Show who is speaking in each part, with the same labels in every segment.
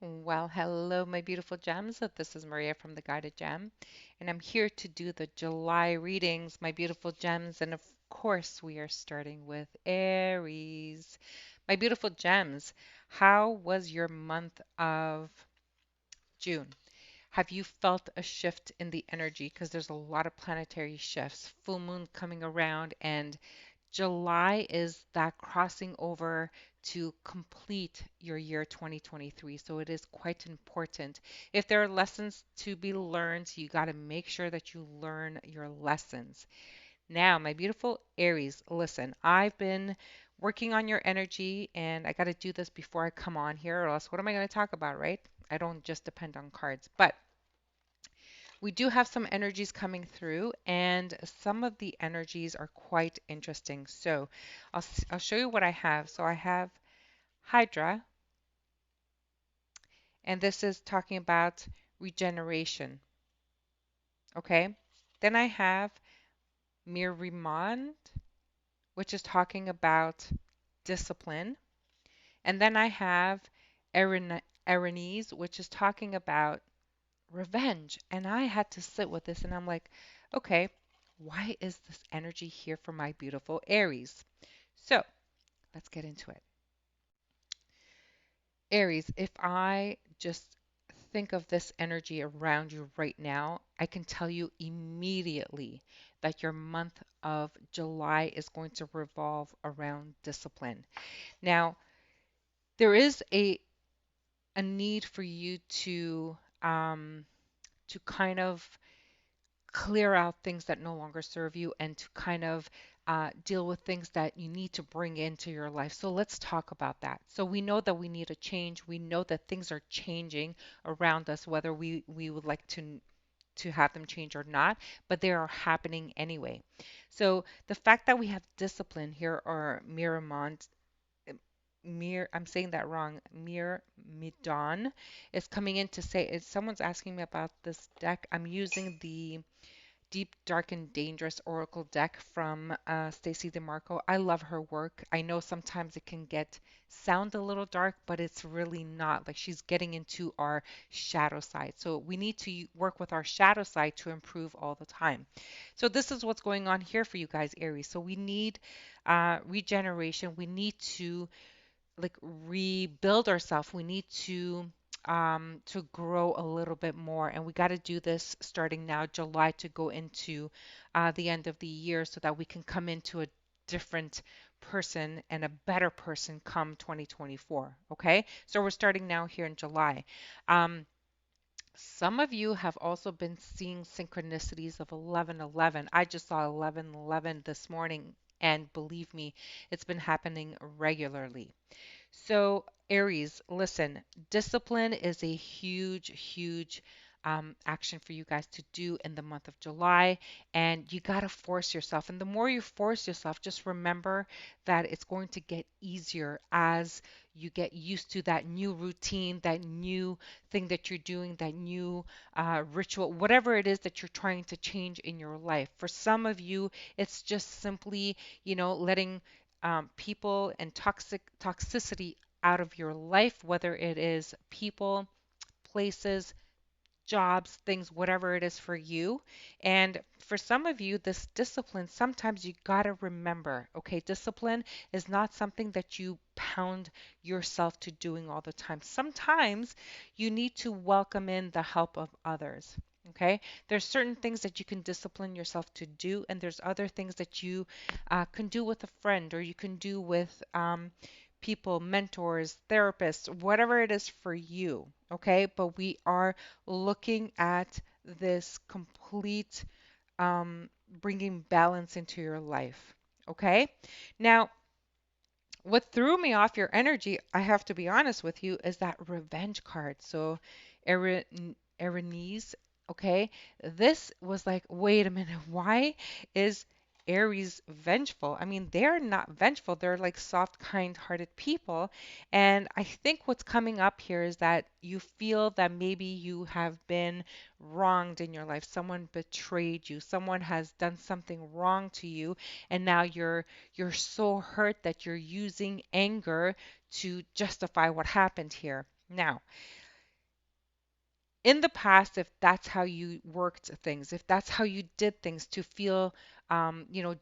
Speaker 1: Well, hello, my beautiful gems. This is Maria from the Guided Gem, and I'm here to do the July readings, my beautiful gems. And of course, we are starting with Aries. My beautiful gems, how was your month of June? Have you felt a shift in the energy? Because there's a lot of planetary shifts, full moon coming around, and July is that crossing over to complete your year 2023. So it is quite important. If there are lessons to be learned, you got to make sure that you learn your lessons. Now, my beautiful Aries, listen, I've been working on your energy and I got to do this before I come on here, or else what am I going to talk about, right? I don't just depend on cards. But we do have some energies coming through, and some of the energies are quite interesting. So I'll show you what I have. So I have Hydra, and this is talking about regeneration. Okay. Then I have Mirimond, which is talking about discipline. And then I have Aries, which is talking about revenge. And I had to sit with this and I'm like, okay, why is this energy here for my beautiful Aries? So let's get into it. Aries, if I just think of this energy around you right now, I can tell you immediately that your month of July is going to revolve around discipline. Now, there is a need for you to kind of clear out things that no longer serve you and to kind of deal with things that you need to bring into your life. So let's talk about that. So we know that we need a change. We know that things are changing around us, whether we would like to have them change or not, but they are happening anyway. So the fact that we have discipline here, or Miramont, I'm saying that wrong. Mir Midon is coming in to say, if someone's asking me about this deck, I'm using the Deep, Dark, and Dangerous Oracle deck from Stacey DeMarco. I love her work. I know sometimes it can sound a little dark, but it's really not. Like, she's getting into our shadow side. So we need to work with our shadow side to improve all the time. So this is what's going on here for you guys, Aries. So we need regeneration. We need to like rebuild ourselves. We need to grow a little bit more, and we got to do this starting now, July, to go into the end of the year, so that we can come into a different person and a better person come 2024. Okay, so we're starting now here in July. Um, some of you have also been seeing synchronicities of 11:11. I just saw 11:11 this morning, and believe me, it's been happening regularly. So, Aries, listen, discipline is a huge, huge action for you guys to do in the month of July, and you got to force yourself. And the more you force yourself, just remember that it's going to get easier as you get used to that new routine, that new thing that you're doing, that new ritual, whatever it is that you're trying to change in your life. For some of you, it's just simply, letting people and toxicity out of your life, whether it is people, places, jobs, things, whatever it is for you. And for some of you, this discipline, sometimes you got to remember, okay, discipline is not something that you pound yourself to doing all the time. Sometimes you need to welcome in the help of others. Okay, there's certain things that you can discipline yourself to do, and there's other things that you can do with a friend, or you can do with people, mentors, therapists, whatever it is for you. Okay, but we are looking at this complete bringing balance into your life. Okay, now what threw me off your energy, I have to be honest with you, is that revenge card. So, Erinese, okay? This was like, wait a minute, why is Aries vengeful? I mean, they're not vengeful. They're like soft, kind-hearted people. And I think what's coming up here is that you feel that maybe you have been wronged in your life. Someone betrayed you. Someone has done something wrong to you, and now you're so hurt that you're using anger to justify what happened here. Now, in the past, if that's how you worked things, if that's how you did things to feel,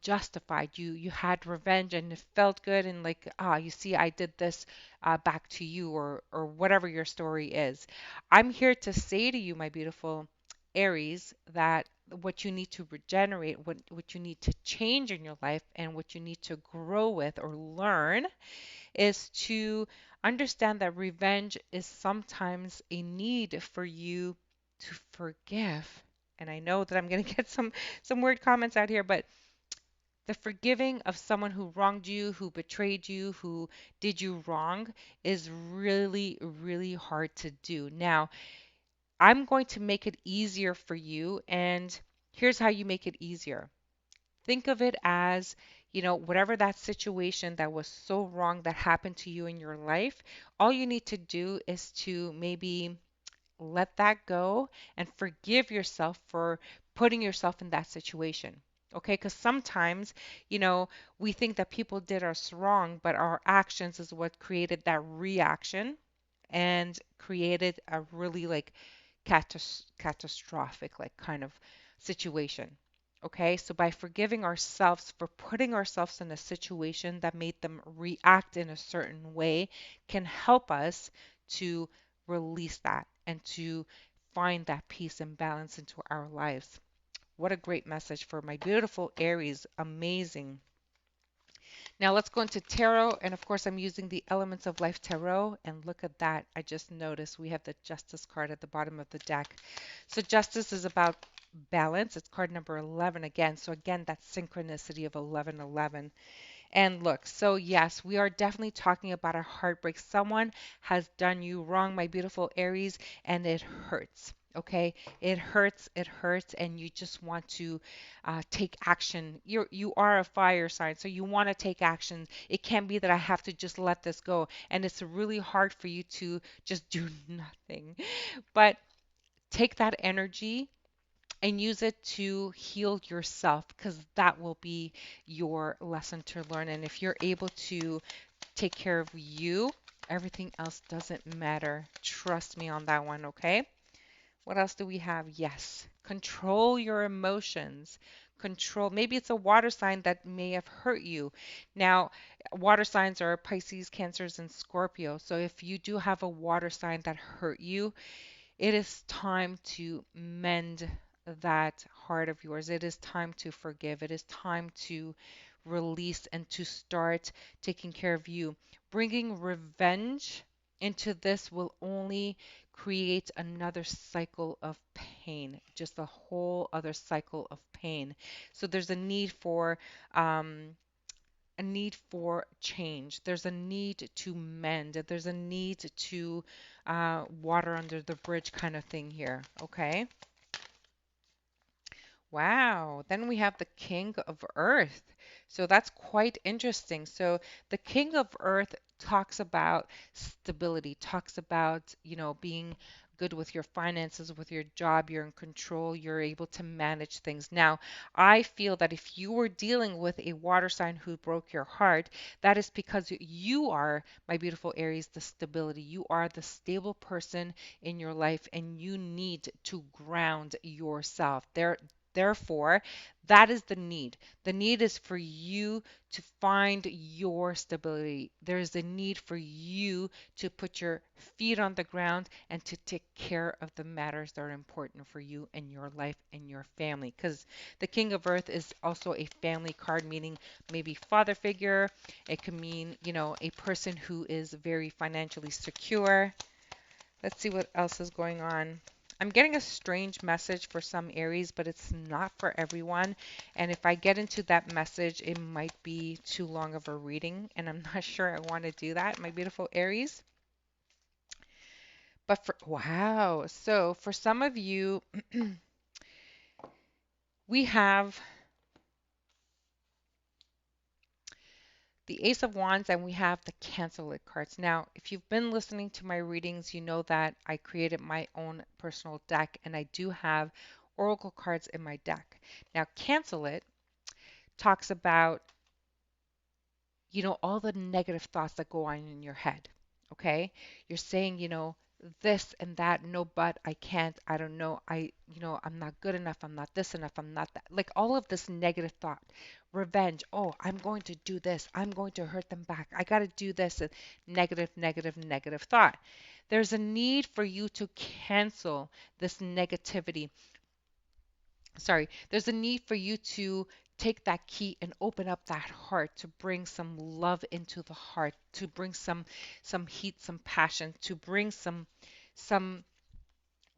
Speaker 1: justified, you had revenge and it felt good, and like, you see, I did this back to you, or whatever your story is. I'm here to say to you, my beautiful Aries, that what you need to regenerate, what you need to change in your life, and what you need to grow with or learn is to understand that revenge is sometimes a need for you to forgive. And I know that I'm going to get some weird comments out here, but the forgiving of someone who wronged you, who betrayed you, who did you wrong is really, really hard to do. Now, I'm going to make it easier for you, and here's how you make it easier. Think of it as, whatever that situation that was so wrong that happened to you in your life, all you need to do is to maybe let that go and forgive yourself for putting yourself in that situation. Okay, because sometimes, we think that people did us wrong, but our actions is what created that reaction and created a really like catastrophic like kind of situation. Okay, so by forgiving ourselves for putting ourselves in a situation that made them react in a certain way can help us to release that and to find that peace and balance into our lives. What a great message for my beautiful Aries. Amazing. Now let's go into tarot. And of course, I'm using the Elements of Life Tarot. And look at that. I just noticed we have the Justice card at the bottom of the deck. So Justice is about balance. It's card number 11 again. So again, that synchronicity of 1111. And look, so yes, we are definitely talking about a heartbreak. Someone has done you wrong, my beautiful Aries, and it hurts. Okay, it hurts, and you just want to take action. You are a fire sign, so you want to take action. It can't be that I have to just let this go, and it's really hard for you to just do nothing. But take that energy and use it to heal yourself, because that will be your lesson to learn. And if you're able to take care of you, everything else doesn't matter. Trust me on that one, okay? What else do we have? Yes, control your emotions. Control. Maybe it's a water sign that may have hurt you. Now, water signs are Pisces, Cancers, and Scorpio. So if you do have a water sign that hurt you, it is time to mend that heart of yours. It is time to forgive. It is time to release and to start taking care of you. Bringing revenge into this will only create another cycle of pain, just a whole other cycle of pain. So there's a need for change. There's a need to mend. There's a need to water under the bridge kind of thing here. Okay. Wow. Then we have the King of Earth. So that's quite interesting. So the King of Earth talks about stability, talks about, being good with your finances, with your job, you're in control, you're able to manage things. Now, I feel that if you were dealing with a water sign who broke your heart, that is because you are, my beautiful Aries, the stability. You are the stable person in your life, and you need to ground yourself. Therefore, that is the need. The need is for you to find your stability. There is a need for you to put your feet on the ground and to take care of the matters that are important for you and your life and your family. Because the King of Earth is also a family card, meaning maybe father figure. It could mean, a person who is very financially secure. Let's see what else is going on. I'm getting a strange message for some Aries, but it's not for everyone. And if I get into that message, it might be too long of a reading, and I'm not sure I want to do that, my beautiful Aries. But wow, so for some of you, we have the Ace of Wands and we have the Cancel It cards. Now, if you've been listening to my readings, you know that I created my own personal deck and I do have oracle cards in my deck. Now, Cancel It talks about, all the negative thoughts that go on in your head. Okay? You're saying, this and that, no, but I can't, I don't know, I'm not good enough, I'm not this enough, I'm not that. Like all of this negative thought, revenge, oh, I'm going to do this, I'm going to hurt them back, I got to do this, and negative, negative, negative thought. There's a need for you to cancel this negativity. Sorry, there's a need for you to take that key and open up that heart to bring some love into the heart, to bring some heat, some passion, to bring some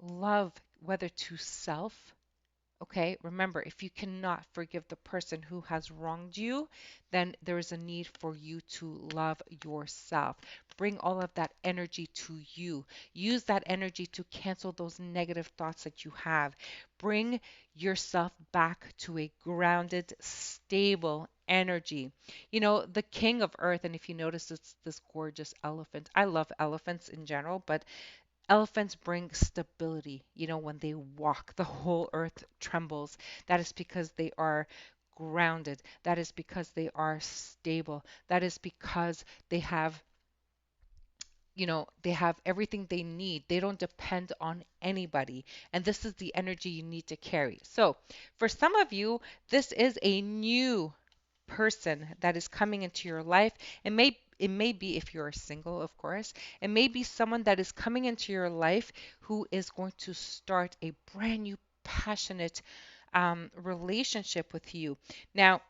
Speaker 1: love, whether to self. Okay, remember, if you cannot forgive the person who has wronged you, then there is a need for you to love yourself. Bring all of that energy to you. Use that energy to cancel those negative thoughts that you have. Bring yourself back to a grounded, stable energy. You know, the king of earth, and if you notice, it's this gorgeous elephant. I love elephants in general, but elephants bring stability. You know, when they walk, the whole earth trembles. That is because they are grounded. That is because they are stable. That is because they have, they have everything they need. They don't depend on anybody. And this is the energy you need to carry. So, for some of you, this is a new person that is coming into your life. It may be, if you're single, of course, it may be someone that is coming into your life who is going to start a brand new passionate relationship with you. Now,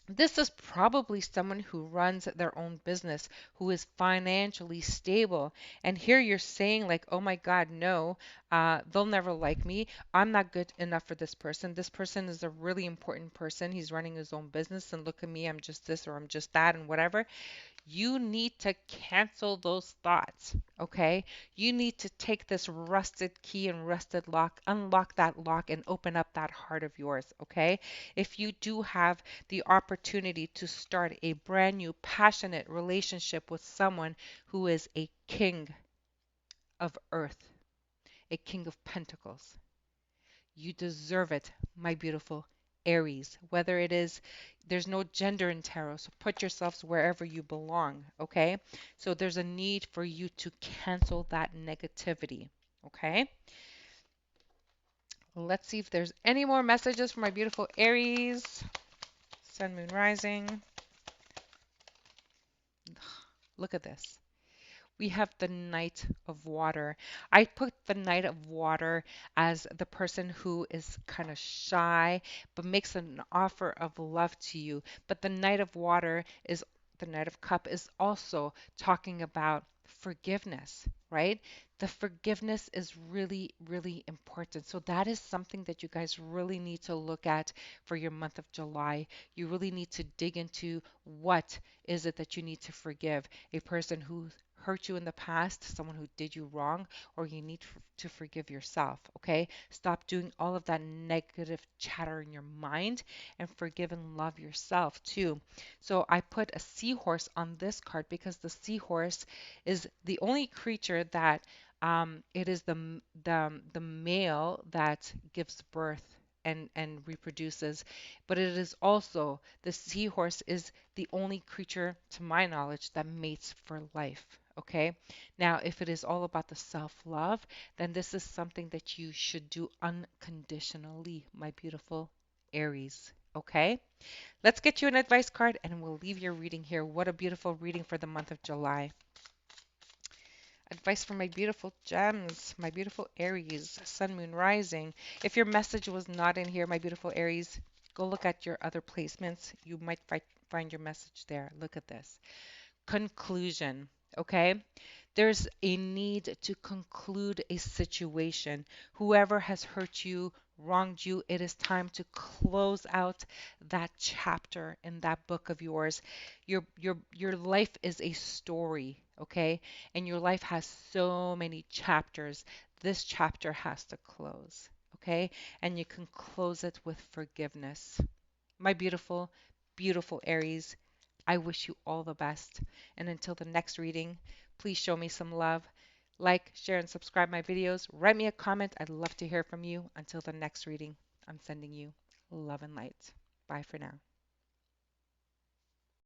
Speaker 1: this is probably someone who runs their own business, who is financially stable. And here you're saying, like, oh my God, no, they'll never like me. I'm not good enough for this person. This person is a really important person. He's running his own business, and look at me, I'm just this or I'm just that, and whatever. You need to cancel those thoughts, okay? You need to take this rusted key and rusted lock, unlock that lock, and open up that heart of yours, okay? If you do have the opportunity to start a brand new, passionate relationship with someone who is a king of earth, a king of pentacles, you deserve it, my beautiful Aries. Whether it is, there's no gender in tarot, so put yourselves wherever you belong, okay? So there's a need for you to cancel that negativity, okay? Let's see if there's any more messages for my beautiful Aries. Sun, Moon, Rising. Look at this. We have the Knight of Water. I put the Knight of Water as the person who is kind of shy but makes an offer of love to you. But the Knight of Water is the Knight of Cup is also talking about forgiveness, right? The forgiveness is really, really important. So that is something that you guys really need to look at for your month of July. You really need to dig into what is it that you need to forgive. A person who hurt you in the past, someone who did you wrong, or you need to forgive yourself, okay? Stop doing all of that negative chatter in your mind and forgive and love yourself too. So I put a seahorse on this card because the seahorse is the only creature that it is the male that gives birth and reproduces, but it is also the seahorse is the only creature, to my knowledge, that mates for life. Okay. Now, if it is all about the self love, then this is something that you should do unconditionally, my beautiful Aries. Okay. Let's get you an advice card and we'll leave your reading here. What a beautiful reading for the month of July. Advice for my beautiful gems, my beautiful Aries, Sun, Moon, Rising. If your message was not in here, my beautiful Aries, go look at your other placements. You might find your message there. Look at this. Conclusion, okay? There's a need to conclude a situation. Whoever has hurt you, wronged you, it is time to close out that chapter in that book of yours. Your life is a story, okay? And your life has so many chapters. This chapter has to close, okay? And you can close it with forgiveness. My beautiful, beautiful Aries, I wish you all the best. And until the next reading, please show me some love. Like, share, and subscribe my videos. Write me a comment. I'd love to hear from you. Until the next reading, I'm sending you love and light. Bye for now.